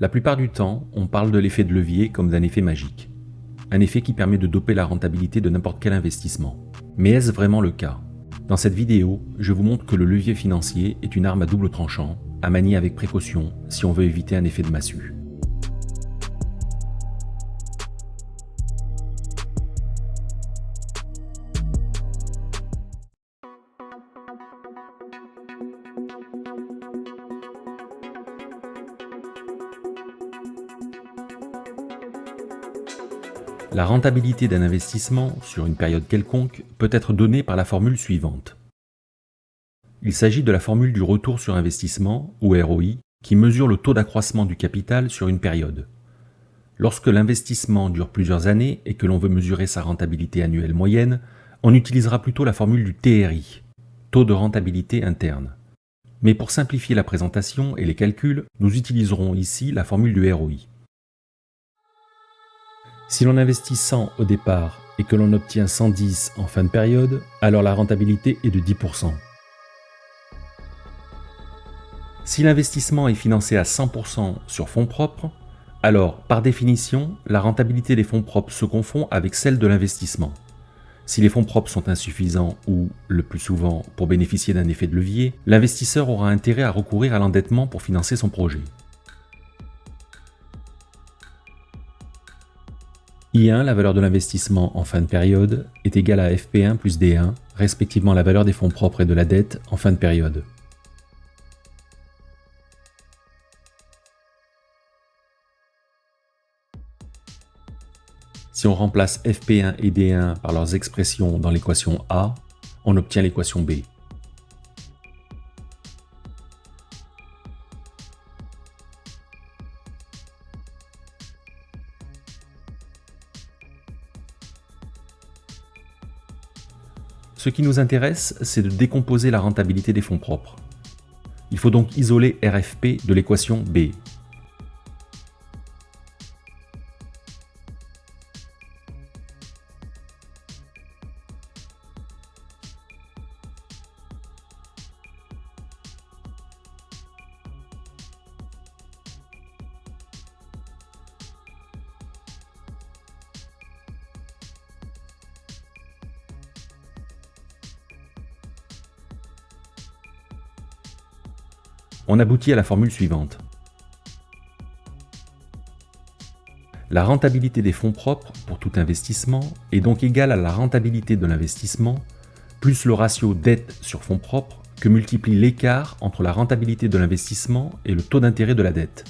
La plupart du temps, on parle de l'effet de levier comme d'un effet magique. Un effet qui permet de doper la rentabilité de n'importe quel investissement. Mais est-ce vraiment le cas? Dans cette vidéo, je vous montre que le levier financier est une arme à double tranchant, à manier avec précaution si on veut éviter un effet de massue. La rentabilité d'un investissement sur une période quelconque peut être donnée par la formule suivante. Il s'agit de la formule du retour sur investissement, ou ROI, qui mesure le taux d'accroissement du capital sur une période. Lorsque l'investissement dure plusieurs années et que l'on veut mesurer sa rentabilité annuelle moyenne, on utilisera plutôt la formule du TRI, taux de rentabilité interne. Mais pour simplifier la présentation et les calculs, nous utiliserons ici la formule du ROI. Si l'on investit 100 au départ et que l'on obtient 110 en fin de période, alors la rentabilité est de 10%. Si l'investissement est financé à 100% sur fonds propres, alors par définition, la rentabilité des fonds propres se confond avec celle de l'investissement. Si les fonds propres sont insuffisants ou, le plus souvent, pour bénéficier d'un effet de levier, l'investisseur aura intérêt à recourir à l'endettement pour financer son projet. I1, la valeur de l'investissement en fin de période, est égale à FP1 plus D1, respectivement la valeur des fonds propres et de la dette en fin de période. Si on remplace FP1 et D1 par leurs expressions dans l'équation A, on obtient l'équation B. Ce qui nous intéresse, c'est de décomposer la rentabilité des fonds propres. Il faut donc isoler RFP de l'équation B. On aboutit à la formule suivante. La rentabilité des fonds propres pour tout investissement est donc égale à la rentabilité de l'investissement plus le ratio dette sur fonds propres que multiplie l'écart entre la rentabilité de l'investissement et le taux d'intérêt de la dette.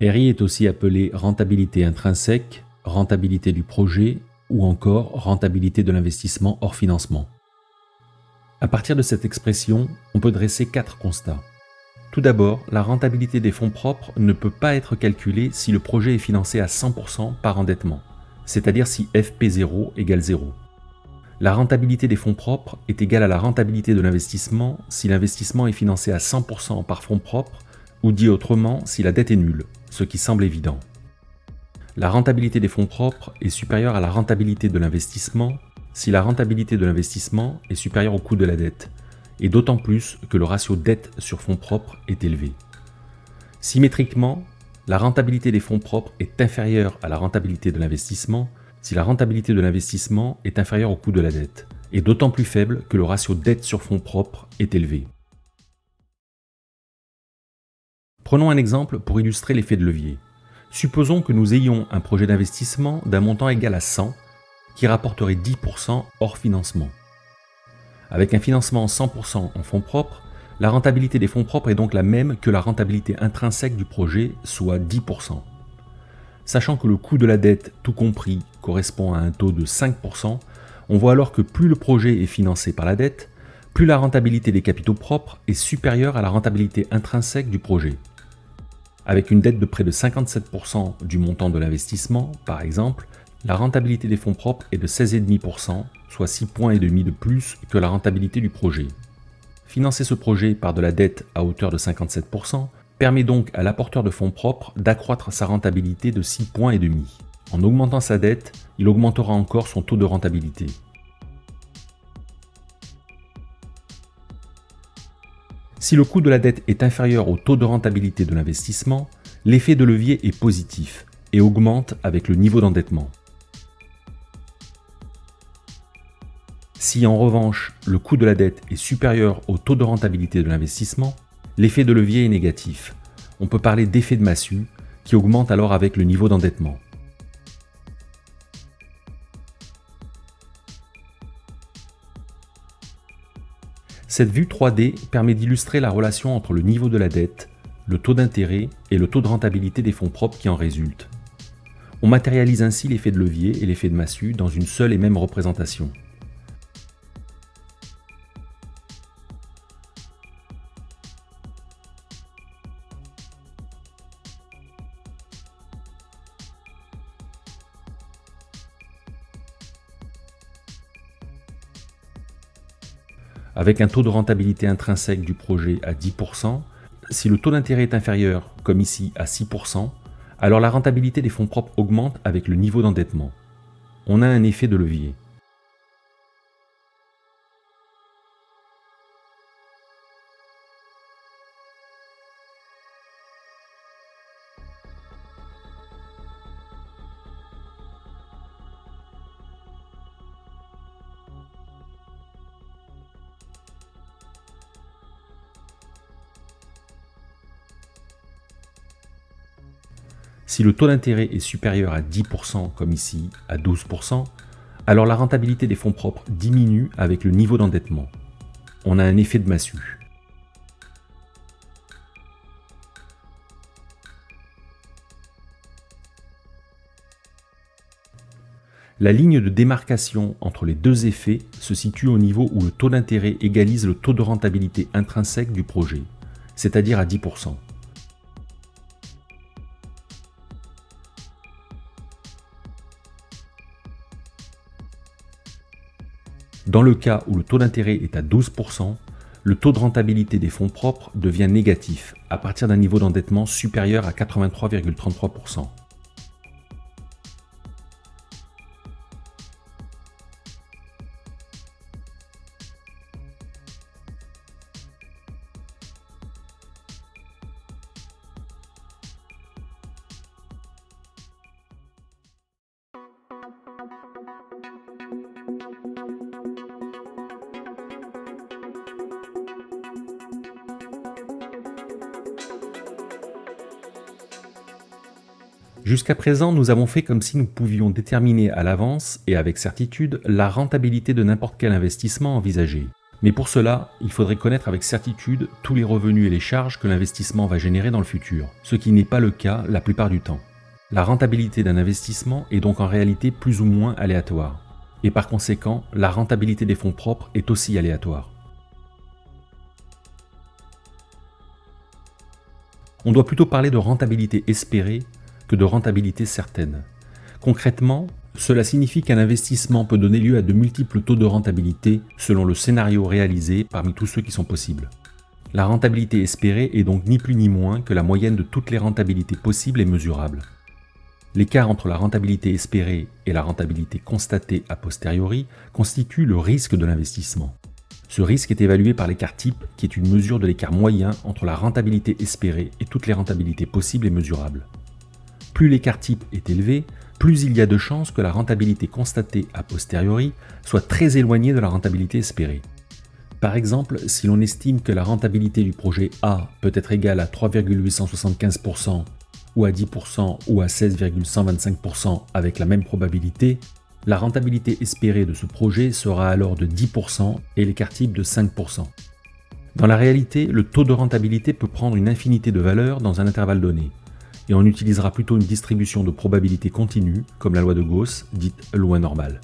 RI est aussi appelée rentabilité intrinsèque, rentabilité du projet ou encore rentabilité de l'investissement hors financement. À partir de cette expression, on peut dresser 4 constats. Tout d'abord, la rentabilité des fonds propres ne peut pas être calculée si le projet est financé à 100% par endettement, c'est-à-dire si FP0 égale 0. La rentabilité des fonds propres est égale à la rentabilité de l'investissement si l'investissement est financé à 100% par fonds propres, ou dit autrement si la dette est nulle, ce qui semble évident. La rentabilité des fonds propres est supérieure à la rentabilité de l'investissement si la rentabilité de l'investissement est supérieure au coût de la dette, et d'autant plus que le ratio dette sur fonds propres est élevé. Symétriquement, la rentabilité des fonds propres est inférieure à la rentabilité de l'investissement si la rentabilité de l'investissement est inférieure au coût de la dette, et d'autant plus faible que le ratio dette sur fonds propres est élevé. Prenons un exemple pour illustrer l'effet de levier. Supposons que nous ayons un projet d'investissement d'un montant égal à 100 qui rapporterait 10% hors financement. Avec un financement 100% en fonds propres, la rentabilité des fonds propres est donc la même que la rentabilité intrinsèque du projet, soit 10%. Sachant que le coût de la dette, tout compris, correspond à un taux de 5%, on voit alors que plus le projet est financé par la dette, plus la rentabilité des capitaux propres est supérieure à la rentabilité intrinsèque du projet. Avec une dette de près de 57% du montant de l'investissement, par exemple, la rentabilité des fonds propres est de 16,5%, soit 6,5 points de plus que la rentabilité du projet. Financer ce projet par de la dette à hauteur de 57% permet donc à l'apporteur de fonds propres d'accroître sa rentabilité de 6,5 points. En augmentant sa dette, il augmentera encore son taux de rentabilité. Si le coût de la dette est inférieur au taux de rentabilité de l'investissement, l'effet de levier est positif et augmente avec le niveau d'endettement. Si en revanche le coût de la dette est supérieur au taux de rentabilité de l'investissement, l'effet de levier est négatif. On peut parler d'effet de massue qui augmente alors avec le niveau d'endettement. Cette vue 3D permet d'illustrer la relation entre le niveau de la dette, le taux d'intérêt et le taux de rentabilité des fonds propres qui en résultent. On matérialise ainsi l'effet de levier et l'effet de massue dans une seule et même représentation. Avec un taux de rentabilité intrinsèque du projet à 10%, si le taux d'intérêt est inférieur, comme ici à 6%, alors la rentabilité des fonds propres augmente avec le niveau d'endettement. On a un effet de levier. Si le taux d'intérêt est supérieur à 10%, comme ici à 12%, alors la rentabilité des fonds propres diminue avec le niveau d'endettement. On a un effet de massue. La ligne de démarcation entre les deux effets se situe au niveau où le taux d'intérêt égalise le taux de rentabilité intrinsèque du projet, c'est-à-dire à 10%. Dans le cas où le taux d'intérêt est à 12%, le taux de rentabilité des fonds propres devient négatif à partir d'un niveau d'endettement supérieur à 83,33%. Jusqu'à présent, nous avons fait comme si nous pouvions déterminer à l'avance et avec certitude la rentabilité de n'importe quel investissement envisagé. Mais pour cela, il faudrait connaître avec certitude tous les revenus et les charges que l'investissement va générer dans le futur, ce qui n'est pas le cas la plupart du temps. La rentabilité d'un investissement est donc en réalité plus ou moins aléatoire. Et par conséquent, la rentabilité des fonds propres est aussi aléatoire. On doit plutôt parler de rentabilité espérée que de rentabilité certaine. Concrètement, cela signifie qu'un investissement peut donner lieu à de multiples taux de rentabilité selon le scénario réalisé parmi tous ceux qui sont possibles. La rentabilité espérée est donc ni plus ni moins que la moyenne de toutes les rentabilités possibles et mesurables. L'écart entre la rentabilité espérée et la rentabilité constatée a posteriori constitue le risque de l'investissement. Ce risque est évalué par l'écart type, qui est une mesure de l'écart moyen entre la rentabilité espérée et toutes les rentabilités possibles et mesurables. Plus l'écart type est élevé, plus il y a de chances que la rentabilité constatée a posteriori soit très éloignée de la rentabilité espérée. Par exemple, si l'on estime que la rentabilité du projet A peut être égale à 3,875% ou à 10% ou à 16,125% avec la même probabilité, la rentabilité espérée de ce projet sera alors de 10% et l'écart type de 5%. Dans la réalité, le taux de rentabilité peut prendre une infinité de valeurs dans un intervalle donné, et on utilisera plutôt une distribution de probabilité continue, comme la loi de Gauss, dite loi normale.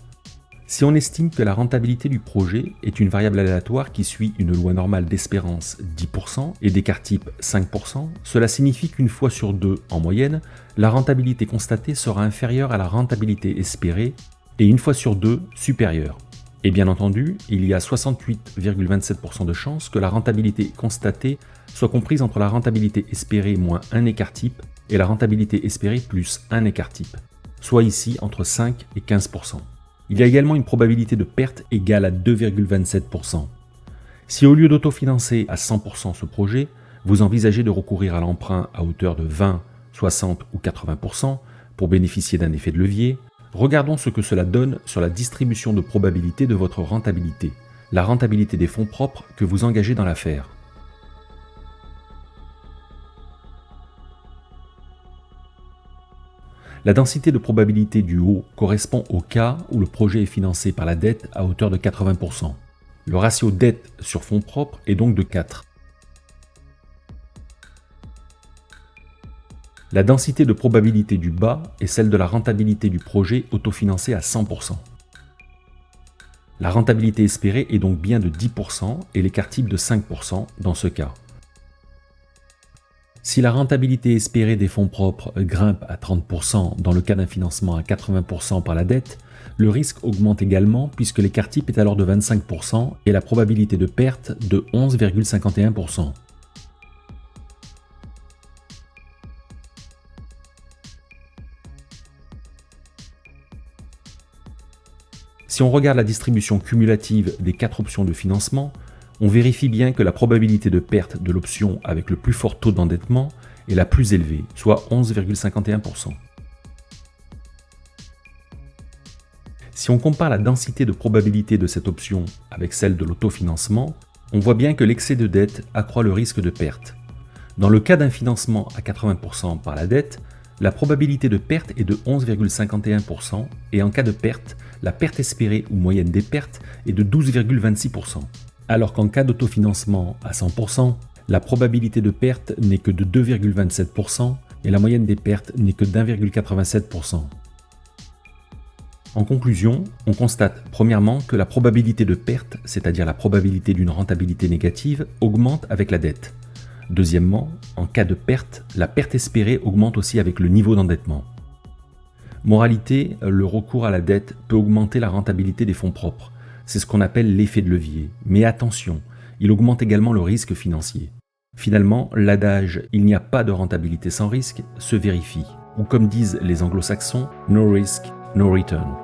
Si on estime que la rentabilité du projet est une variable aléatoire qui suit une loi normale d'espérance 10% et d'écart type 5%, cela signifie qu'une fois sur deux, en moyenne, la rentabilité constatée sera inférieure à la rentabilité espérée et une fois sur deux, supérieure. Et bien entendu, il y a 68,27% de chances que la rentabilité constatée soit comprise entre la rentabilité espérée moins un écart type et la rentabilité espérée plus un écart type, soit ici entre 5 et 15%. Il y a également une probabilité de perte égale à 2,27%. Si au lieu d'autofinancer à 100% ce projet, vous envisagez de recourir à l'emprunt à hauteur de 20, 60 ou 80% pour bénéficier d'un effet de levier, regardons ce que cela donne sur la distribution de probabilité de votre rentabilité, la rentabilité des fonds propres que vous engagez dans l'affaire. La densité de probabilité du haut correspond au cas où le projet est financé par la dette à hauteur de 80%. Le ratio dette sur fonds propres est donc de 4. La densité de probabilité du bas est celle de la rentabilité du projet autofinancé à 100%. La rentabilité espérée est donc bien de 10% et l'écart type de 5% dans ce cas. Si la rentabilité espérée des fonds propres grimpe à 30% dans le cas d'un financement à 80% par la dette, le risque augmente également puisque l'écart type est alors de 25% et la probabilité de perte de 11,51%. Si on regarde la distribution cumulative des 4 options de financement, on vérifie bien que la probabilité de perte de l'option avec le plus fort taux d'endettement est la plus élevée, soit 11,51%. Si on compare la densité de probabilité de cette option avec celle de l'autofinancement, on voit bien que l'excès de dette accroît le risque de perte. Dans le cas d'un financement à 80% par la dette, la probabilité de perte est de 11,51% et en cas de perte, la perte espérée ou moyenne des pertes est de 12,26%. Alors qu'en cas d'autofinancement à 100%, la probabilité de perte n'est que de 2,27% et la moyenne des pertes n'est que d'1,87%. En conclusion, on constate premièrement que la probabilité de perte, c'est-à-dire la probabilité d'une rentabilité négative, augmente avec la dette. Deuxièmement, en cas de perte, la perte espérée augmente aussi avec le niveau d'endettement. Moralité, le recours à la dette peut augmenter la rentabilité des fonds propres. C'est ce qu'on appelle l'effet de levier. Mais attention, il augmente également le risque financier. Finalement, l'adage « il n'y a pas de rentabilité sans risque » se vérifie. Ou comme disent les anglo-saxons, « no risk, no return ».